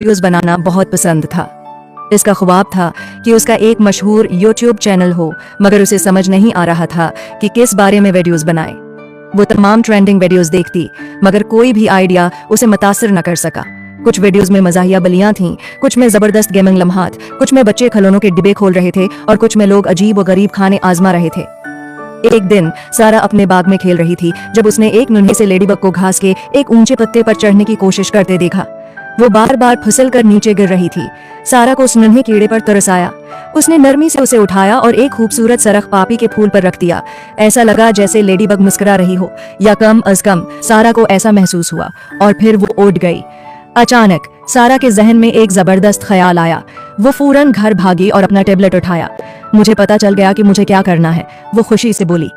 Videos बनाना बहुत पसंद था। इसका ख्वाब था कि उसका एक मशहूर यूट्यूब चैनल हो, मगर उसे समझ नहीं आ रहा था कि किस बारे में वीडियोस बनाए। वो तमाम ट्रेंडिंग वीडियोस देखती, मगर कोई भी आइडिया उसे मुतासिर न कर सका। कुछ वीडियोस में मज़ाहिया बलियां थीं, कुछ में ज़बरदस्त गेमिंग लम्हात, कुछ में बच्चे खिलौनों के डिब्बे खोल रहे थे और कुछ में लोग अजीब व गरीब खाने आजमा रहे थे। एक दिन सारा अपने बाग में खेल रही थी जब उसने एक नन्हे से लेडीबग को घास के एक ऊंचे पत्ते पर चढ़ने की कोशिश करते देखा। वो बार बार फिसल कर नीचे गिर रही थी। सारा को उस नन्हे कीड़े पर तरस आया। उसने नरमी से उसे उठाया और एक खूबसूरत सरख पापी के फूल पर रख दिया। ऐसा लगा जैसे लेडीबग मुस्कुरा रही हो, या कम अज कम सारा को ऐसा महसूस हुआ। और फिर वो उड़ गई। अचानक सारा के जहन में एक जबरदस्त ख्याल आया। वो फौरन घर भागी और अपना टेबलेट उठाया। मुझे पता चल गया कि मुझे क्या करना है, वो खुशी से बोली।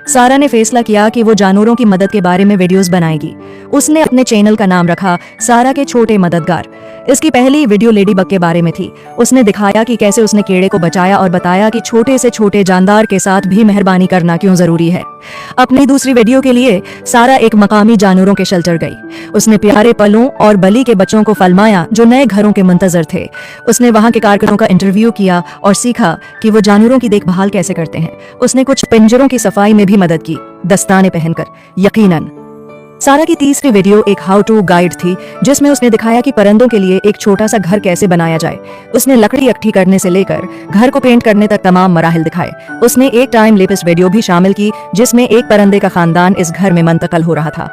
सारा ने फैसला किया कि वो जानवरों की मदद के बारे में वीडियोस बनाएगी। उसने अपने चैनल का नाम रखा सारा के छोटे मददगार। इसकी पहली वीडियो लेडीबग के बारे में थी। उसने दिखाया कि कैसे उसने कीड़े को बचाया और बताया कि छोटे से छोटे जानदार के साथ भी मेहरबानी करना क्यों जरूरी है। अपनी दूसरी वीडियो के लिए सारा एक मकामी जानवरों के शेल्टर गई। उसने प्यारे पलों और बली के बच्चों को फलमाया जो नए घरों के मुंतजर थे। उसने वहां के कारकुनों का इंटरव्यू किया और सीखा कि वो जानवरों की देखभाल कैसे करते हैं। उसने कुछ पिंजरों की सफाई में भी मदद की, दस्ताने पहनकर। यकीनन सारा की तीसरी वीडियो एक हाउ टू गाइड थी, जिसमें उसने दिखाया कि परिंदों के लिए एक छोटा सा घर कैसे बनाया जाए। उसने लकड़ी इकट्ठी करने से लेकर घर को पेंट करने तक तमाम मराहिल दिखाए। उसने एक टाइम लेपिस वीडियो भी शामिल की, जिसमें एक परिंदे का खानदान इस घर में मुंतकिल हो रहा था।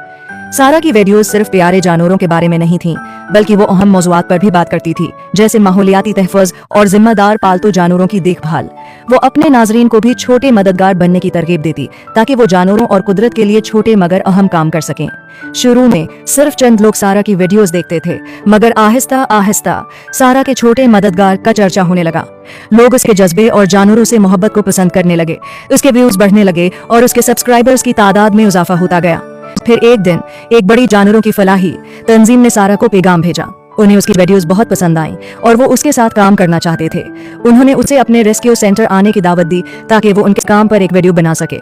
सारा की वीडियोस सिर्फ प्यारे जानवरों के बारे में नहीं थीं, बल्कि वो अहम मौज़ूआत पर भी बात करती थी, जैसे माहौलियाती तहफ़्फ़ुज़ और जिम्मेदार पालतू जानवरों की देखभाल। वो अपने नाज़रीन को भी छोटे मददगार बनने की तरगीब देती, ताकि वो जानवरों और कुदरत के लिए छोटे मगर अहम काम कर सकें। शुरू में सिर्फ चंद लोग सारा की वीडियोस देखते थे, मगर आहिस्ता आहिस्ता सारा के छोटे मददगार का चर्चा होने लगा। लोग उसके जज्बे और जानवरों से मोहब्बत को पसंद करने लगे। उसके व्यूज बढ़ने लगे और उसके सब्सक्राइबर्स की तादाद में इजाफा होता गया। फिर एक दिन एक बड़ी जानवरों की फलाही तंजीम ने सारा को पैगाम भेजा। उन्हें उसकी वीडियोस बहुत पसंद आईं और वो उसके साथ काम करना चाहते थे। उन्होंने उसे अपने रेस्क्यू सेंटर आने की दावत दी ताकि वो उनके काम पर एक वीडियो बना सके।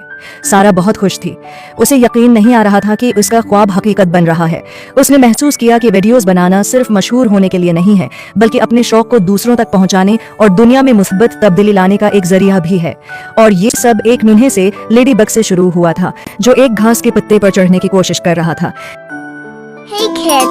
सारा बहुत खुश थी। उसे यकीन नहीं आ रहा था कि उसका ख्वाब हकीकत बन रहा है। उसने महसूस किया कि वीडियोस बनाना सिर्फ मशहूर होने के लिए नहीं है, बल्कि अपने शौक को दूसरों तक पहुंचाने और दुनिया में मुस्बत तब्दीली लाने का एक जरिया भी है। और ये सब एक नन्हे से लेडीबग से शुरू हुआ था, जो एक घास के पत्ते पर चढ़ने की कोशिश कर रहा था। Hey kids!